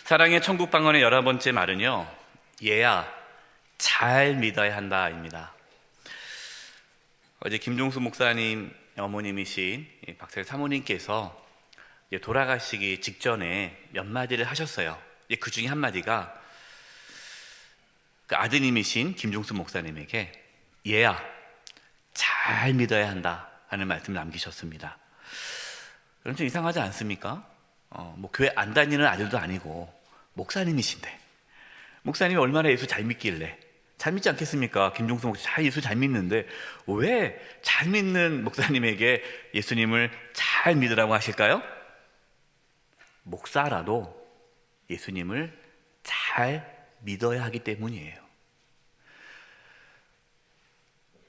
사랑의 천국 방언의 11번째 말은요, 얘야 잘 믿어야 한다입니다. 어제 김종수 목사님 어머님이신 박세일 사모님께서 돌아가시기 직전에 몇 마디를 하셨어요. 그 중에 한 마디가 그 아드님이신 김종수 목사님에게 얘야 잘 믿어야 한다 하는 말씀을 남기셨습니다. 그럼 좀 이상하지 않습니까? 뭐 교회 안 다니는 아들도 아니고 목사님이신데, 목사님이 얼마나 예수 잘 믿길래, 잘 믿지 않겠습니까? 김종수 목사 예수 잘 믿는데 왜 잘 믿는 목사님에게 예수님을 잘 믿으라고 하실까요? 목사라도 예수님을 잘 믿어야 하기 때문이에요.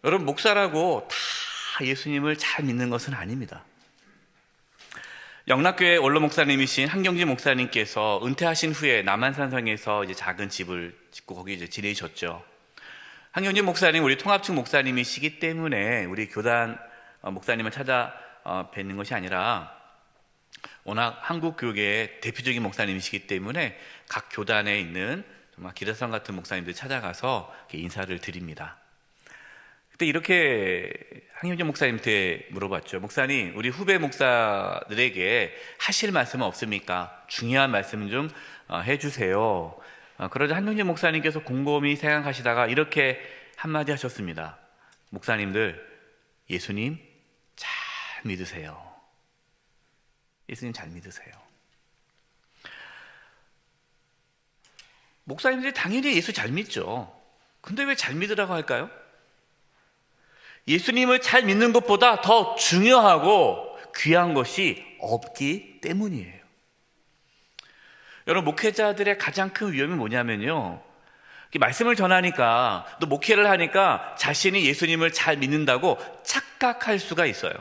여러분, 목사라고 다 예수님을 잘 믿는 것은 아닙니다. 영락교회 원로 목사님이신 한경진 목사님께서 은퇴하신 후에 남한산성에서 이제 작은 집을 짓고 거기 이제 지내셨죠. 한경진 목사님 우리 통합측 목사님이시기 때문에 우리 교단 목사님을 찾아 뵙는 것이 아니라 워낙 한국 교계의 대표적인 목사님이시기 때문에 각 교단에 있는 정말 기라성 같은 목사님들 찾아가서 인사를 드립니다. 그때 이렇게 한경진 목사님한테 물어봤죠. 목사님, 우리 후배 목사들에게 하실 말씀은 없습니까? 중요한 말씀 좀 해주세요. 그러자 한경진 목사님께서 곰곰이 생각하시다가 이렇게 한마디 하셨습니다. 목사님들, 예수님 잘 믿으세요. 예수님 잘 믿으세요. 목사님들이 당연히 예수 잘 믿죠. 근데 왜 잘 믿으라고 할까요? 예수님을 잘 믿는 것보다 더 중요하고 귀한 것이 없기 때문이에요. 여러분, 목회자들의 가장 큰 위험이 뭐냐면요, 말씀을 전하니까 또 목회를 하니까 자신이 예수님을 잘 믿는다고 착각할 수가 있어요.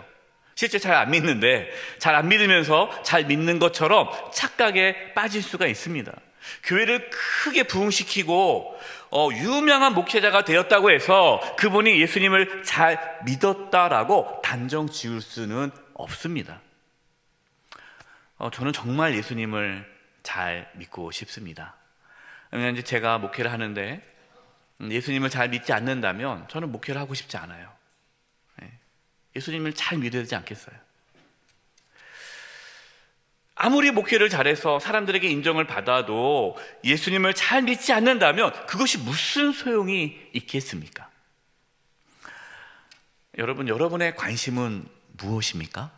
실제 잘 안 믿는데 잘 안 믿으면서 잘 믿는 것처럼 착각에 빠질 수가 있습니다. 교회를 크게 부흥시키고 유명한 목회자가 되었다고 해서 그분이 예수님을 잘 믿었다라고 단정 지을 수는 없습니다. 저는 정말 예수님을 잘 믿고 싶습니다. 왜냐하면 이제 제가 목회를 하는데 예수님을 잘 믿지 않는다면 저는 목회를 하고 싶지 않아요. 예수님을 잘 믿어야 되지 않겠어요? 아무리 목회를 잘해서 사람들에게 인정을 받아도 예수님을 잘 믿지 않는다면 그것이 무슨 소용이 있겠습니까? 여러분, 여러분의 관심은 무엇입니까?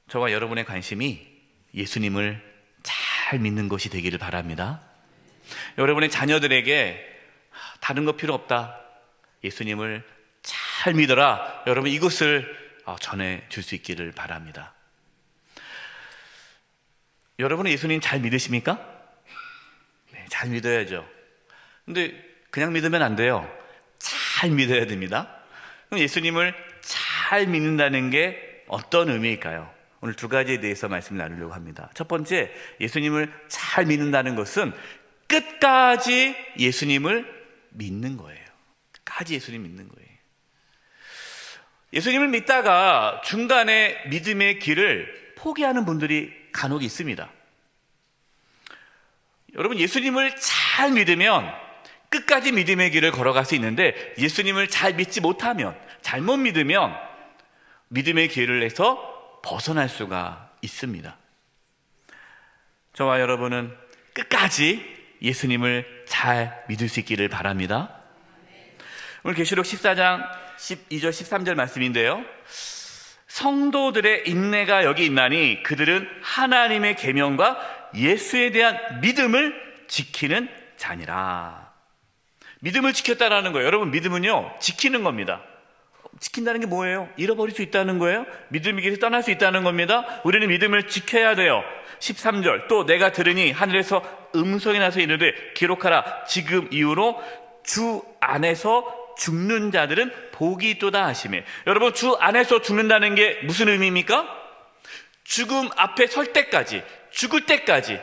저와 여러분의 관심이 예수님을 잘 믿는 것이 되기를 바랍니다. 여러분의 자녀들에게 다른 거 필요 없다, 예수님을 잘 믿어라, 여러분 이것을 전해줄 수 있기를 바랍니다. 여러분은 예수님 잘 믿으십니까? 네, 잘 믿어야죠. 근데 그냥 믿으면 안 돼요. 잘 믿어야 됩니다. 그럼 예수님을 잘 믿는다는 게 어떤 의미일까요? 오늘 두 가지에 대해서 말씀을 나누려고 합니다. 첫 번째, 예수님을 잘 믿는다는 것은 끝까지 예수님을 믿는 거예요. 끝까지 예수님 믿는 거예요. 예수님을 믿다가 중간에 믿음의 길을 포기하는 분들이 간혹 있습니다. 여러분, 예수님을 잘 믿으면 끝까지 믿음의 길을 걸어갈 수 있는데 예수님을 잘 믿지 못하면, 잘못 믿으면 믿음의 길을 해서 벗어날 수가 있습니다. 저와 여러분은 끝까지 예수님을 잘 믿을 수 있기를 바랍니다. 오늘 계시록 14장 12절 13절 말씀인데요, 성도들의 인내가 여기 있나니 그들은 하나님의 계명과 예수에 대한 믿음을 지키는 자니라. 믿음을 지켰다라는 거예요. 여러분, 믿음은요, 지키는 겁니다. 지킨다는 게 뭐예요? 잃어버릴 수 있다는 거예요. 믿음이 길에서 떠날 수 있다는 겁니다. 우리는 믿음을 지켜야 돼요. 13절, 또 내가 들으니 하늘에서 음성이 나서 이르되 기록하라, 지금 이후로 주 안에서 죽는 자들은 복이 있도다 하시매. 여러분, 주 안에서 죽는다는 게 무슨 의미입니까? 죽음 앞에 설 때까지, 죽을 때까지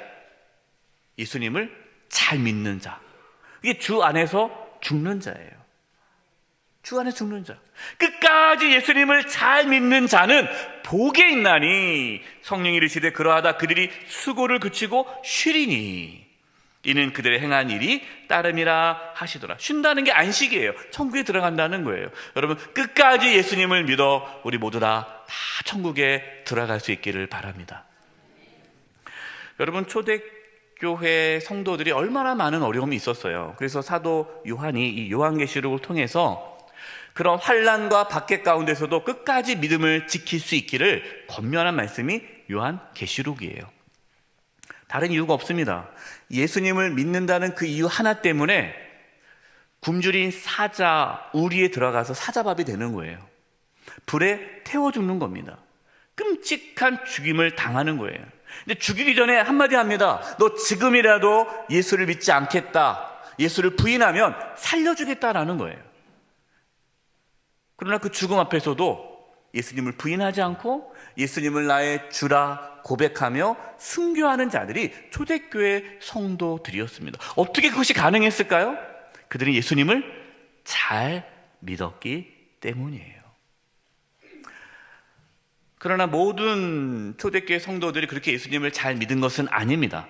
예수님을 잘 믿는 자, 이게 주 안에서 죽는 자예요. 주 안에 죽는 자, 끝까지 예수님을 잘 믿는 자는 복이 있나니 성령이 이르시되 그러하다 그들이 수고를 그치고 쉬리니 이는 그들의 행한 일이 따름이라 하시더라. 쉰다는 게 안식이에요. 천국에 들어간다는 거예요. 여러분, 끝까지 예수님을 믿어 우리 모두 다 천국에 들어갈 수 있기를 바랍니다. 여러분, 초대교회 성도들이 얼마나 많은 어려움이 있었어요. 그래서 사도 요한이 이 요한계시록을 통해서 그런 환난과 박해 가운데서도 끝까지 믿음을 지킬 수 있기를 권면한 말씀이 요한계시록이에요. 다른 이유가 없습니다. 예수님을 믿는다는 그 이유 하나 때문에 굶주린 사자 우리에 들어가서 사자밥이 되는 거예요. 불에 태워 죽는 겁니다. 끔찍한 죽임을 당하는 거예요. 근데 죽이기 전에 한마디 합니다. 너 지금이라도 예수를 믿지 않겠다, 예수를 부인하면 살려주겠다라는 거예요. 그러나 그 죽음 앞에서도 예수님을 부인하지 않고 예수님을 나의 주라 고백하며 순교하는 자들이 초대교회 성도들이었습니다. 어떻게 그것이 가능했을까요? 그들은 예수님을 잘 믿었기 때문이에요. 그러나 모든 초대교회 성도들이 그렇게 예수님을 잘 믿은 것은 아닙니다.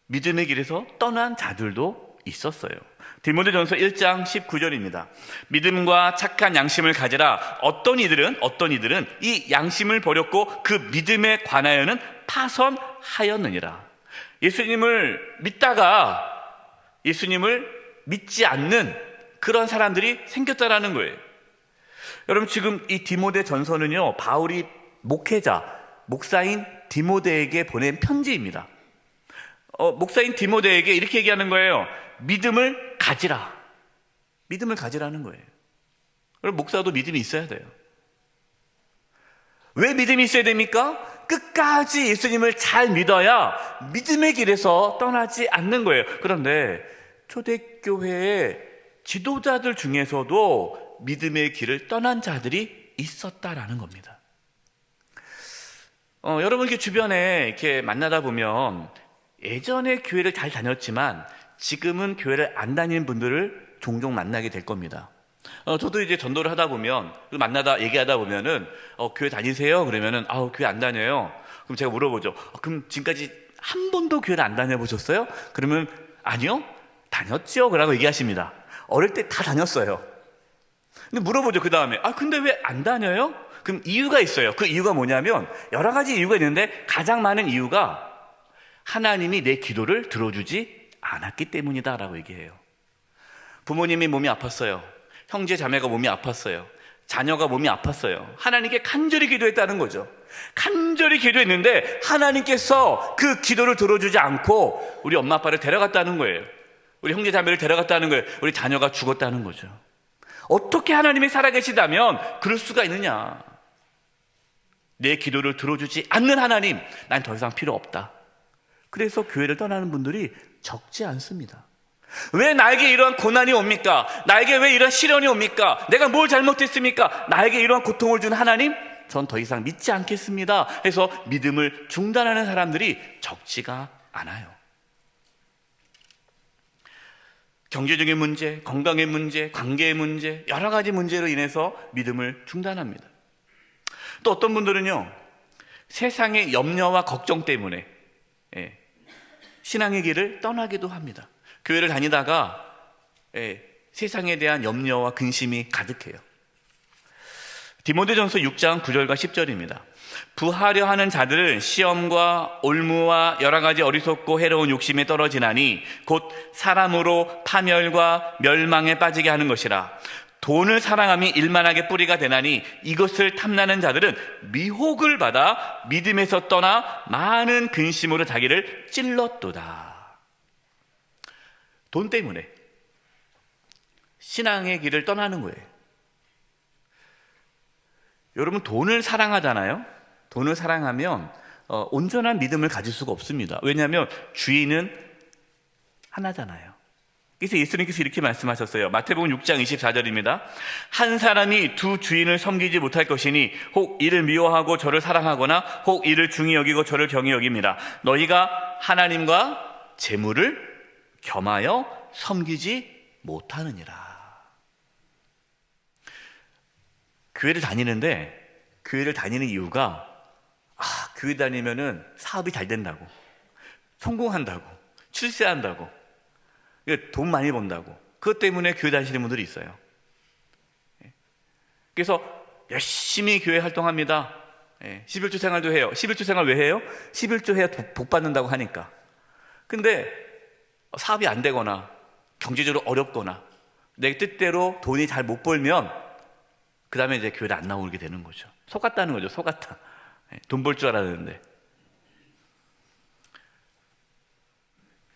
믿음의 길에서 떠난 자들도 있었어요. 디모데전서 1장 19절입니다. 믿음과 착한 양심을 가지라. 어떤 이들은 이 양심을 버렸고 그 믿음에 관하여는 파선하였느니라. 예수님을 믿다가 예수님을 믿지 않는 그런 사람들이 생겼다라는 거예요. 여러분, 지금 이 디모데전서는요, 바울이 목사인 디모데에게 보낸 편지입니다. 목사인 디모데에게 이렇게 얘기하는 거예요. 믿음을 가지라. 믿음을 가지라는 거예요. 그럼 목사도 믿음이 있어야 돼요. 왜 믿음이 있어야 됩니까? 끝까지 예수님을 잘 믿어야 믿음의 길에서 떠나지 않는 거예요. 그런데 초대교회의 지도자들 중에서도 믿음의 길을 떠난 자들이 있었다라는 겁니다. 여러분, 이렇게 주변에 이렇게 만나다 보면 예전에 교회를 잘 다녔지만 지금은 교회를 안 다니는 분들을 종종 만나게 될 겁니다. 저도 이제 전도를 하다 보면, 얘기하다 보면은, 교회 다니세요? 그러면은, 교회 안 다녀요. 그럼 제가 물어보죠. 그럼 지금까지 한 번도 교회를 안 다녀보셨어요? 그러면, 아니요? 다녔죠? 그러고 얘기하십니다. 어릴 때 다 다녔어요. 근데 물어보죠. 그 다음에, 근데 왜 안 다녀요? 그럼 이유가 있어요. 그 이유가 뭐냐면, 여러 가지 이유가 있는데, 가장 많은 이유가 하나님이 내 기도를 들어주지 않았기 때문이다라고 얘기해요. 부모님이 몸이 아팠어요. 형제 자매가 몸이 아팠어요. 자녀가 몸이 아팠어요. 하나님께 간절히 기도했다는 거죠. 간절히 기도했는데 하나님께서 그 기도를 들어주지 않고 우리 엄마 아빠를 데려갔다는 거예요. 우리 형제 자매를 데려갔다는 거예요. 우리 자녀가 죽었다는 거죠. 어떻게 하나님이 살아계시다면 그럴 수가 있느냐. 내 기도를 들어주지 않는 하나님, 난 더 이상 필요 없다. 그래서 교회를 떠나는 분들이 적지 않습니다. 왜 나에게 이러한 고난이 옵니까? 나에게 왜 이런 시련이 옵니까? 내가 뭘 잘못했습니까? 나에게 이러한 고통을 준 하나님, 전 더 이상 믿지 않겠습니다. 해서 믿음을 중단하는 사람들이 적지가 않아요. 경제적인 문제, 건강의 문제, 관계의 문제, 여러 가지 문제로 인해서 믿음을 중단합니다. 또 어떤 분들은요, 세상의 염려와 걱정 때문에 신앙의 길을 떠나기도 합니다. 교회를 다니다가 세상에 대한 염려와 근심이 가득해요. 디모데전서 6장 9절과 10절입니다. 부하려 하는 자들은 시험과 올무와 여러 가지 어리석고 해로운 욕심에 떨어지나니 곧 사람으로 파멸과 멸망에 빠지게 하는 것이라. 돈을 사랑함이 일만하게 뿌리가 되나니 이것을 탐나는 자들은 미혹을 받아 믿음에서 떠나 많은 근심으로 자기를 찔렀도다. 돈 때문에 신앙의 길을 떠나는 거예요. 여러분, 돈을 사랑하잖아요. 돈을 사랑하면 온전한 믿음을 가질 수가 없습니다. 왜냐하면 주인은 하나잖아요. 그래서 예수님께서 이렇게 말씀하셨어요. 마태복음 6장 24절입니다. 한 사람이 두 주인을 섬기지 못할 것이니 혹 이를 미워하고 저를 사랑하거나 혹 이를 중히 여기고 저를 경히 여깁니다. 너희가 하나님과 재물을 겸하여 섬기지 못하느니라. 교회를 다니는 이유가 교회 다니면은 사업이 잘 된다고, 성공한다고, 출세한다고, 돈 많이 번다고, 그것 때문에 교회 다니시는 분들이 있어요. 그래서 열심히 교회 활동합니다. 11조 생활도 해요. 11조 생활 왜 해요? 11조 해야 복 받는다고 하니까. 근데 사업이 안 되거나 경제적으로 어렵거나 내 뜻대로 돈이 잘 못 벌면 그 다음에 이제 교회를 안 나오게 되는 거죠. 속았다는 거죠. 속았다. 돈 벌 줄 알았는데.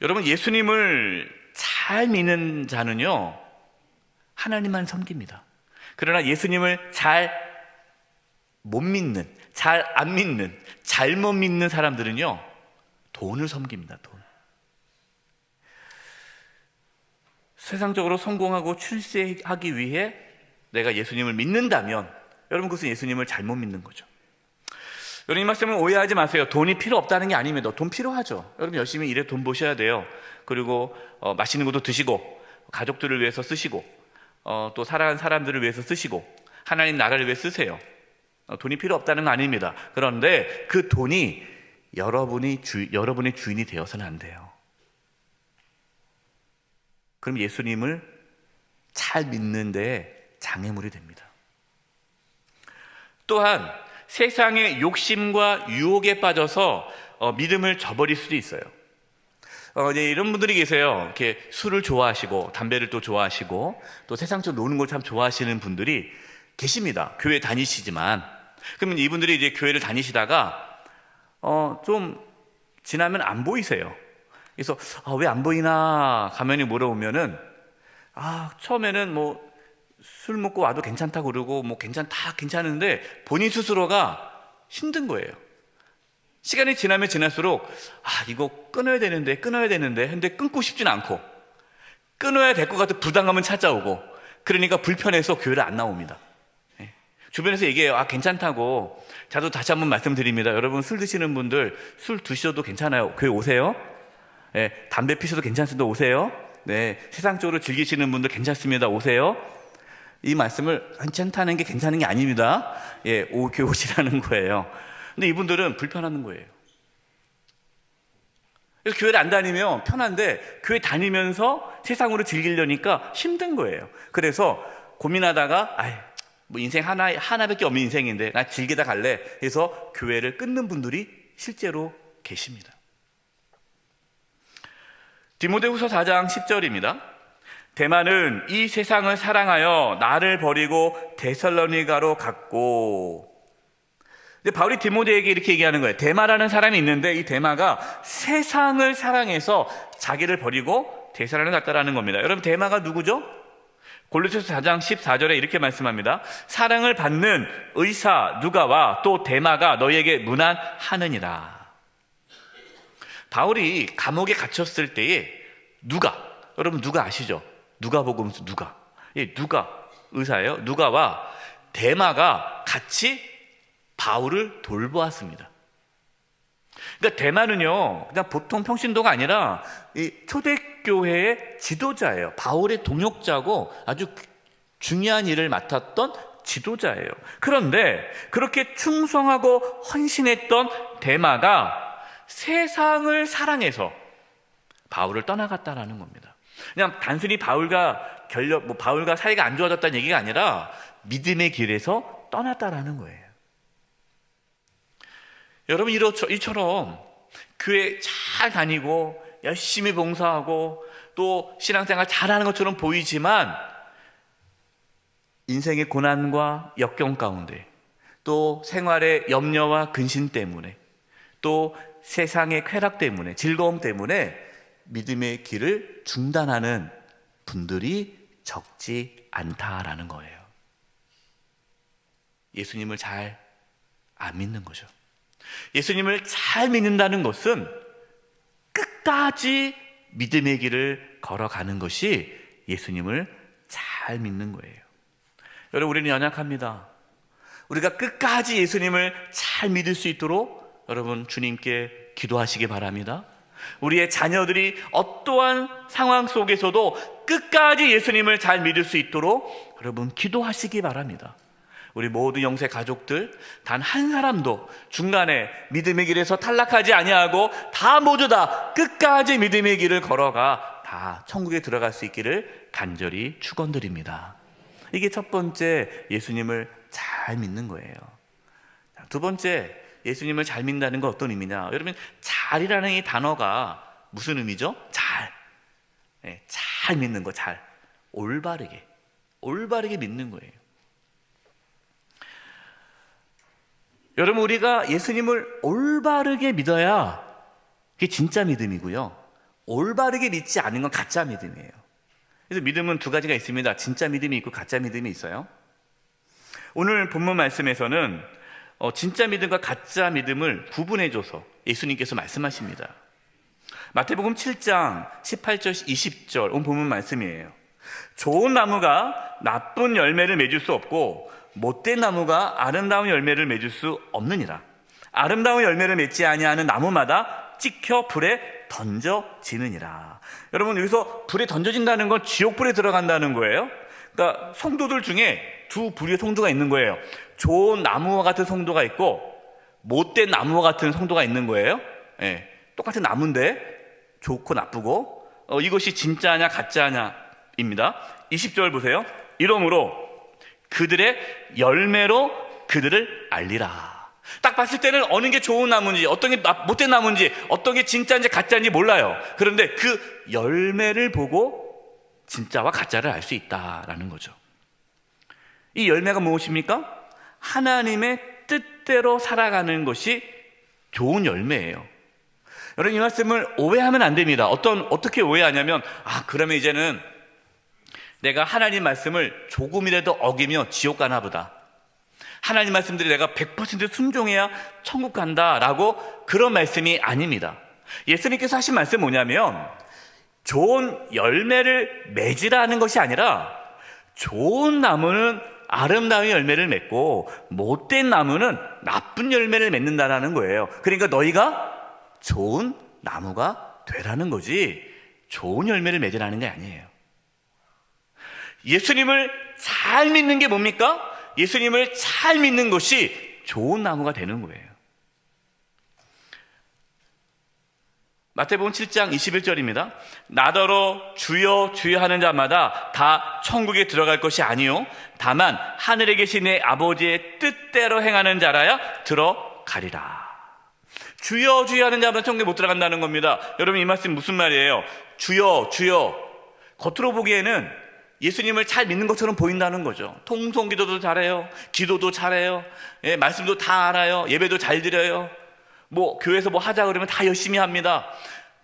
여러분, 예수님을 잘 믿는 자는요, 하나님만 섬깁니다. 그러나 예수님을 잘 못 믿는, 잘 안 믿는, 잘못 믿는 사람들은요, 돈을 섬깁니다. 돈. 세상적으로 성공하고 출세하기 위해 내가 예수님을 믿는다면 여러분, 그것은 예수님을 잘못 믿는 거죠. 여러분, 이 말씀을 오해하지 마세요. 돈이 필요 없다는 게 아닙니다. 돈 필요하죠. 여러분, 열심히 일해 돈 버셔야 돼요. 그리고 맛있는 것도 드시고, 가족들을 위해서 쓰시고, 또 사랑하는 사람들을 위해서 쓰시고, 하나님 나라를 위해 쓰세요. 돈이 필요 없다는 건 아닙니다. 그런데 그 돈이 여러분의 주인이 되어서는 안 돼요. 그럼 예수님을 잘 믿는 데 장애물이 됩니다. 또한 세상의 욕심과 유혹에 빠져서 믿음을 저버릴 수도 있어요. 이제 이런 분들이 계세요. 이렇게 술을 좋아하시고 담배를 또 좋아하시고 또 세상적으로 노는 걸 참 좋아하시는 분들이 계십니다. 교회 다니시지만. 그러면 이분들이 이제 교회를 다니시다가 좀 지나면 안 보이세요. 그래서 왜 안 보이나 가만히 물어보면은 처음에는 뭐 술 먹고 와도 괜찮다고 그러고 뭐 괜찮은데 본인 스스로가 힘든 거예요. 시간이 지나면 지날수록 이거 끊어야 되는데 근데 끊고 싶진 않고 끊어야 될 것 같은 부담감은 찾아오고 그러니까 불편해서 교회를 안 나옵니다. 주변에서 얘기해요. 괜찮다고. 저도 다시 한번 말씀드립니다. 여러분, 술 드시는 분들 술 드셔도 괜찮아요. 교회 오세요. 담배 피셔도 괜찮습니다. 오세요. 세상적으로 즐기시는 분들 괜찮습니다. 오세요. 이 말씀을 괜찮다는 게 괜찮은 게 아닙니다. 교회 오시라는 거예요. 근데 이분들은 불편하는 거예요. 그래서 교회를 안 다니면 편한데 교회 다니면서 세상으로 즐기려니까 힘든 거예요. 그래서 고민하다가 뭐 인생 하나밖에 없는 인생인데 나 즐기다 갈래 해서 교회를 끊는 분들이 실제로 계십니다. 디모데후서 4장 10절입니다. 데마는 이 세상을 사랑하여 나를 버리고 데살로니가로 갔고. 바울이 디모데에게 이렇게 얘기하는 거예요. 데마라는 사람이 있는데 이 데마가 세상을 사랑해서 자기를 버리고 데살로니가 갔다라는 겁니다. 여러분, 데마가 누구죠? 골로새서 4장 14절에 이렇게 말씀합니다. 사랑을 받는 의사 누가와 또 데마가 너희에게 문안하느니라. 바울이 감옥에 갇혔을 때에 여러분 누가 아시죠? 누가복음서 누가 의사예요. 누가와 데마가 같이 바울을 돌보았습니다. 그러니까 데마는요, 그냥 보통 평신도가 아니라 이 초대교회의 지도자예요. 바울의 동역자고 아주 중요한 일을 맡았던 지도자예요. 그런데 그렇게 충성하고 헌신했던 데마가 세상을 사랑해서 바울을 떠나갔다라는 겁니다. 그냥 단순히 바울과 사이가 안 좋아졌다는 얘기가 아니라 믿음의 길에서 떠났다라는 거예요. 여러분, 이처럼 교회 잘 다니고 열심히 봉사하고 또 신앙생활 잘하는 것처럼 보이지만 인생의 고난과 역경 가운데 또 생활의 염려와 근심 때문에 또 세상의 쾌락 때문에 즐거움 때문에 믿음의 길을 중단하는 분들이 적지 않다라는 거예요. 예수님을 잘 안 믿는 거죠. 예수님을 잘 믿는다는 것은 끝까지 믿음의 길을 걸어가는 것이 예수님을 잘 믿는 거예요. 여러분, 우리는 연약합니다. 우리가 끝까지 예수님을 잘 믿을 수 있도록 여러분 주님께 기도하시기 바랍니다. 우리의 자녀들이 어떠한 상황 속에서도 끝까지 예수님을 잘 믿을 수 있도록 여러분 기도하시기 바랍니다. 우리 모든 영세 가족들 단 한 사람도 중간에 믿음의 길에서 탈락하지 아니하고 다 모두 다 끝까지 믿음의 길을 걸어가 다 천국에 들어갈 수 있기를 간절히 축원드립니다. 이게 첫 번째, 예수님을 잘 믿는 거예요. 두 번째, 예수님을 잘 믿는다는 건 어떤 의미냐? 여러분, 잘이라는 이 단어가 무슨 의미죠? 잘. 네, 잘 믿는 거, 잘. 올바르게 믿는 거예요. 여러분, 우리가 예수님을 올바르게 믿어야 그게 진짜 믿음이고요. 올바르게 믿지 않은 건 가짜 믿음이에요. 그래서 믿음은 두 가지가 있습니다. 진짜 믿음이 있고 가짜 믿음이 있어요. 오늘 본문 말씀에서는 진짜 믿음과 가짜 믿음을 구분해줘서 예수님께서 말씀하십니다. 마태복음 7장 18절 20절 오늘 본문 말씀이에요. 좋은 나무가 나쁜 열매를 맺을 수 없고 못된 나무가 아름다운 열매를 맺을 수 없느니라. 아름다운 열매를 맺지 아니하는 나무마다 찍혀 불에 던져지느니라. 여러분, 여기서 불에 던져진다는 건 지옥불에 들어간다는 거예요. 그러니까 성도들 중에 두 부류의 성도가 있는 거예요. 좋은 나무와 같은 성도가 있고 못된 나무와 같은 성도가 있는 거예요. 예, 똑같은 나무인데 좋고 나쁘고 이것이 진짜냐 가짜냐입니다. 20절 보세요. 이러므로 그들의 열매로 그들을 알리라. 딱 봤을 때는 어느 게 좋은 나무인지 어떤 게 못된 나무인지 어떤 게 진짜인지 가짜인지 몰라요. 그런데 그 열매를 보고 진짜와 가짜를 알 수 있다라는 거죠. 이 열매가 무엇입니까? 하나님의 뜻대로 살아가는 것이 좋은 열매예요. 여러분, 이 말씀을 오해하면 안 됩니다. 어떻게 오해하냐면 그러면 이제는 내가 하나님 말씀을 조금이라도 어기며 지옥 가나 보다. 하나님 말씀들이 내가 100% 순종해야 천국 간다라고 그런 말씀이 아닙니다. 예수님께서 하신 말씀은 뭐냐면 좋은 열매를 맺으라는 것이 아니라 좋은 나무는 아름다운 열매를 맺고 못된 나무는 나쁜 열매를 맺는다라는 거예요. 그러니까 너희가 좋은 나무가 되라는 거지 좋은 열매를 맺으라는 게 아니에요. 예수님을 잘 믿는 게 뭡니까? 예수님을 잘 믿는 것이 좋은 나무가 되는 거예요. 마태복음 7장 21절입니다. 나더러 주여 주여 하는 자마다 다 천국에 들어갈 것이 아니요 다만 하늘에 계신 내 아버지의 뜻대로 행하는 자라야 들어가리라. 주여 주여 하는 자마다 천국에 못 들어간다는 겁니다. 여러분, 이 말씀 무슨 말이에요? 주여 주여, 겉으로 보기에는 예수님을 잘 믿는 것처럼 보인다는 거죠. 통성기도도 잘해요, 기도도 잘해요, 말씀도 다 알아요, 예배도 잘 드려요, 교회에서 하자 그러면 다 열심히 합니다.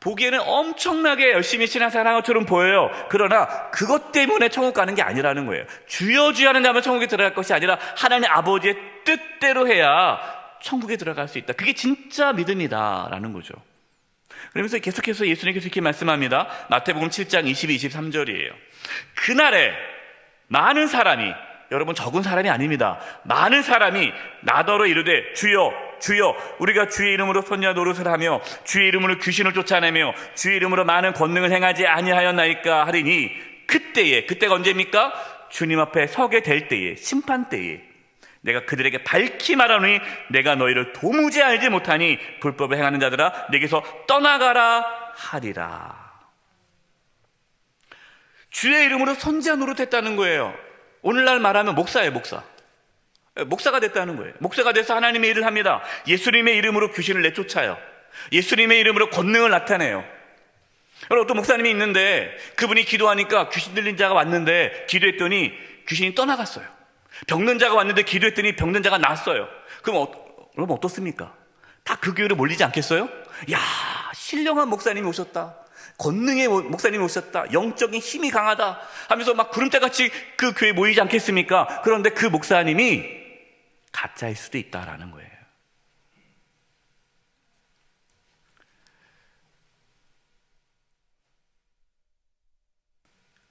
보기에는 엄청나게 열심히 신앙생활하는 것처럼 보여요. 그러나 그것 때문에 천국 가는 게 아니라는 거예요. 주여 주여 하는 자만 천국에 들어갈 것이 아니라 하나님 아버지의 뜻대로 해야 천국에 들어갈 수 있다. 그게 진짜 믿음이다라는 거죠. 그러면서 계속해서 예수님께서 이렇게 말씀합니다. 마태복음 7장 22, 23절이에요. 그날에 많은 사람이, 여러분 적은 사람이 아닙니다. 많은 사람이 나더러 이르되 주여 주여 우리가 주의 이름으로 선지자 노릇을 하며 주의 이름으로 귀신을 쫓아내며 주의 이름으로 많은 권능을 행하지 아니하였나이까 하리니 그때가 언제입니까? 주님 앞에 서게 될 때에, 심판 때에 내가 그들에게 밝히 말하노니 내가 너희를 도무지 알지 못하니 불법을 행하는 자들아 내게서 떠나가라 하리라. 주의 이름으로 선지자 노릇했다는 거예요. 오늘날 말하면 목사예요. 목사가 됐다는 거예요. 목사가 돼서 하나님의 일을 합니다. 예수님의 이름으로 귀신을 내쫓아요. 예수님의 이름으로 권능을 나타내요. 여러분, 어떤 목사님이 있는데 그분이 기도하니까 귀신 들린 자가 왔는데 기도했더니 귀신이 떠나갔어요. 병든 자가 왔는데 기도했더니 병든 자가 나았어요. 그럼 여러분 어떻습니까? 다 그 교회로 몰리지 않겠어요? 야, 신령한 목사님이 오셨다, 권능의 목사님이 오셨다, 영적인 힘이 강하다 하면서 막 구름대같이 그 교회에 모이지 않겠습니까? 그런데 그 목사님이 가짜일 수도 있다라는 거예요.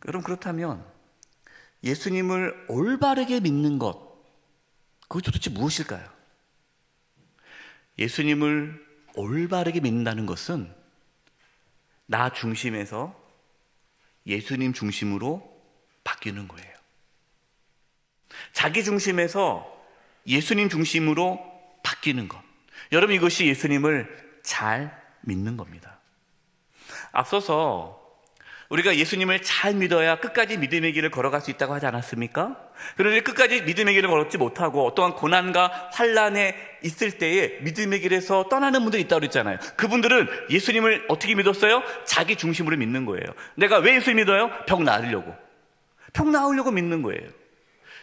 여러분, 그렇다면 예수님을 올바르게 믿는 것, 그게 도대체 무엇일까요? 예수님을 올바르게 믿는다는 것은 나 중심에서 예수님 중심으로 바뀌는 거예요. 자기 중심에서 예수님 중심으로 바뀌는 것. 여러분, 이것이 예수님을 잘 믿는 겁니다. 앞서서 우리가 예수님을 잘 믿어야 끝까지 믿음의 길을 걸어갈 수 있다고 하지 않았습니까? 그런데 끝까지 믿음의 길을 걸었지 못하고 어떠한 고난과 환난에 있을 때에 믿음의 길에서 떠나는 분들이 있다고 그랬잖아요. 그분들은 예수님을 어떻게 믿었어요? 자기 중심으로 믿는 거예요. 내가 왜 예수님 믿어요? 병 나으려고 믿는 거예요.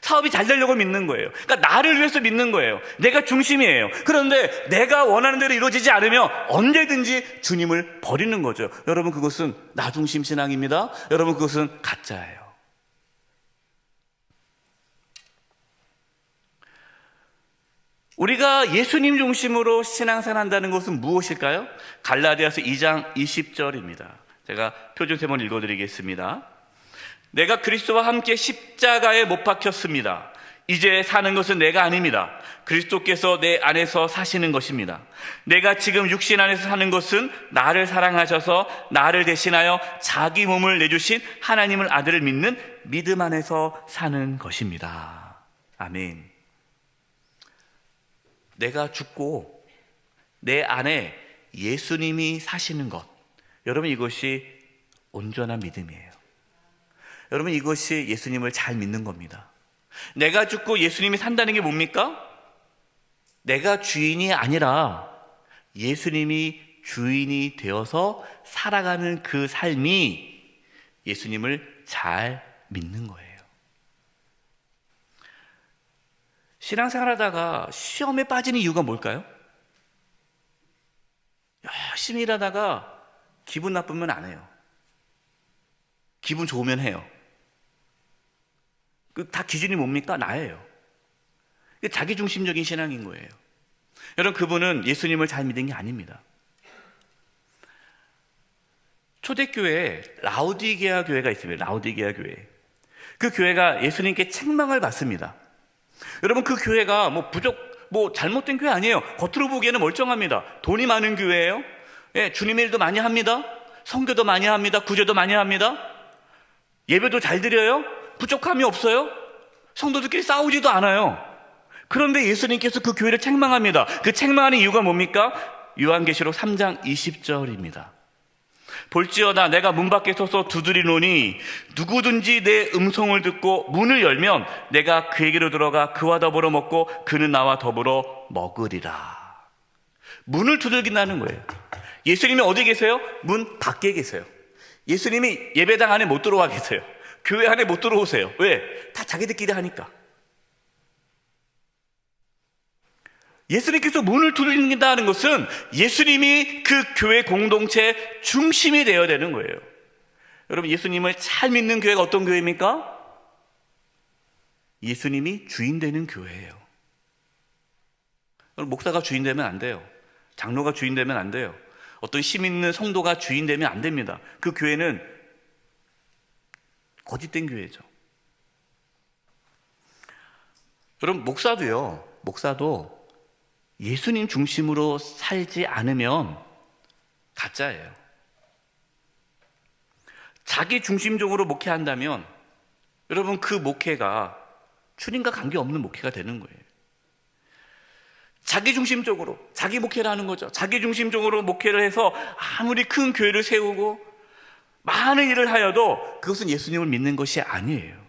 사업이 잘 되려고 믿는 거예요. 그러니까 나를 위해서 믿는 거예요. 내가 중심이에요. 그런데 내가 원하는 대로 이루어지지 않으면 언제든지 주님을 버리는 거죠. 여러분, 그것은 나 중심 신앙입니다. 여러분, 그것은 가짜예요. 우리가 예수님 중심으로 신앙생활 한다는 것은 무엇일까요? 갈라디아서 2장 20절입니다. 제가 표준 세번 읽어드리겠습니다. 내가 그리스도와 함께 십자가에 못 박혔습니다. 이제 사는 것은 내가 아닙니다. 그리스도께서 내 안에서 사시는 것입니다. 내가 지금 육신 안에서 사는 것은 나를 사랑하셔서 나를 대신하여 자기 몸을 내주신 하나님을 아들을 믿는 믿음 안에서 사는 것입니다. 아멘. 내가 죽고 내 안에 예수님이 사시는 것, 여러분, 이것이 온전한 믿음이에요. 여러분, 이것이 예수님을 잘 믿는 겁니다. 내가 죽고 예수님이 산다는 게 뭡니까? 내가 주인이 아니라 예수님이 주인이 되어서 살아가는 그 삶이 예수님을 잘 믿는 거예요. 신앙생활 하다가 시험에 빠지는 이유가 뭘까요? 열심히 일하다가 기분 나쁘면 안 해요. 기분 좋으면 해요. 다 기준이 뭡니까? 나예요. 자기중심적인 신앙인 거예요. 여러분, 그분은 예수님을 잘 믿은 게 아닙니다. 초대교회에 라우디게아 교회가 있습니다. 라우디게아 교회. 그 교회가 예수님께 책망을 받습니다. 여러분, 그 교회가 잘못된 교회 아니에요. 겉으로 보기에는 멀쩡합니다. 돈이 많은 교회예요. 예, 주님의 일도 많이 합니다. 선교도 많이 합니다. 구제도 많이 합니다. 예배도 잘 드려요. 부족함이 없어요. 성도들끼리 싸우지도 않아요. 그런데 예수님께서 그 교회를 책망합니다. 그 책망하는 이유가 뭡니까? 요한계시록 3장 20절입니다. 볼지어다 내가 문 밖에 서서 두드리노니 누구든지 내 음성을 듣고 문을 열면 내가 그에게로 들어가 그와 더불어 먹고 그는 나와 더불어 먹으리라. 문을 두들긴다는 거예요. 예수님이 어디 계세요? 문 밖에 계세요. 예수님이 예배당 안에 못 들어와 계세요. 교회 안에 못 들어오세요. 왜? 다 자기들끼리 하니까. 예수님께서 문을 두드린다는 것은 예수님이 그 교회 공동체 중심이 되어야 되는 거예요. 여러분, 예수님을 잘 믿는 교회가 어떤 교회입니까? 예수님이 주인 되는 교회예요. 여러분, 목사가 주인 되면 안 돼요. 장로가 주인 되면 안 돼요. 어떤 힘 있는 성도가 주인 되면 안 됩니다. 그 교회는 거짓된 교회죠. 여러분, 목사도 예수님 중심으로 살지 않으면 가짜예요. 자기 중심적으로 목회한다면 여러분, 그 목회가 주님과 관계없는 목회가 되는 거예요. 자기 중심적으로 자기 목회를 하는 거죠. 자기 중심적으로 목회를 해서 아무리 큰 교회를 세우고 많은 일을 하여도 그것은 예수님을 믿는 것이 아니에요.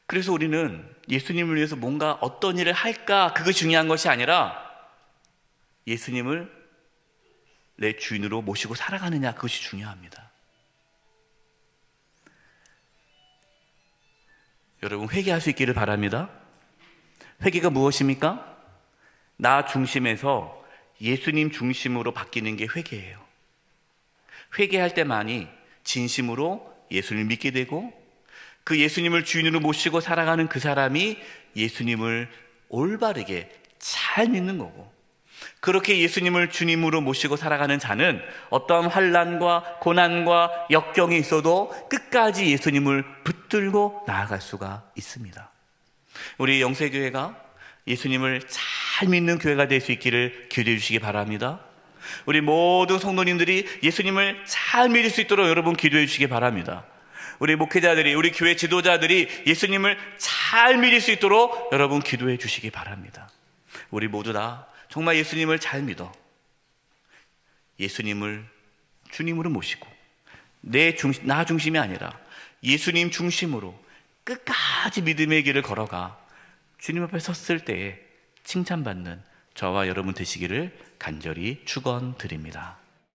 그래서 우리는 예수님을 위해서 뭔가 어떤 일을 할까, 그것이 중요한 것이 아니라 예수님을 내 주인으로 모시고 살아가느냐, 그것이 중요합니다. 여러분, 회개할 수 있기를 바랍니다. 회개가 무엇입니까? 나 중심에서 예수님 중심으로 바뀌는 게 회개예요. 회개할 때만이 진심으로 예수님을 믿게 되고 그 예수님을 주인으로 모시고 살아가는 그 사람이 예수님을 올바르게 잘 믿는 거고, 그렇게 예수님을 주님으로 모시고 살아가는 자는 어떠한 환난과 고난과 역경이 있어도 끝까지 예수님을 붙들고 나아갈 수가 있습니다. 우리 영세교회가 예수님을 잘 믿는 교회가 될 수 있기를 기도해 주시기 바랍니다. 우리 모든 성도님들이 예수님을 잘 믿을 수 있도록 여러분 기도해 주시기 바랍니다. 우리 목회자들이, 우리 교회 지도자들이 예수님을 잘 믿을 수 있도록 여러분 기도해 주시기 바랍니다. 우리 모두 다 정말 예수님을 잘 믿어 예수님을 주님으로 모시고 나 중심이 아니라 예수님 중심으로 끝까지 믿음의 길을 걸어가 주님 앞에 섰을 때에 칭찬받는 저와 여러분 되시기를 간절히 축원드립니다.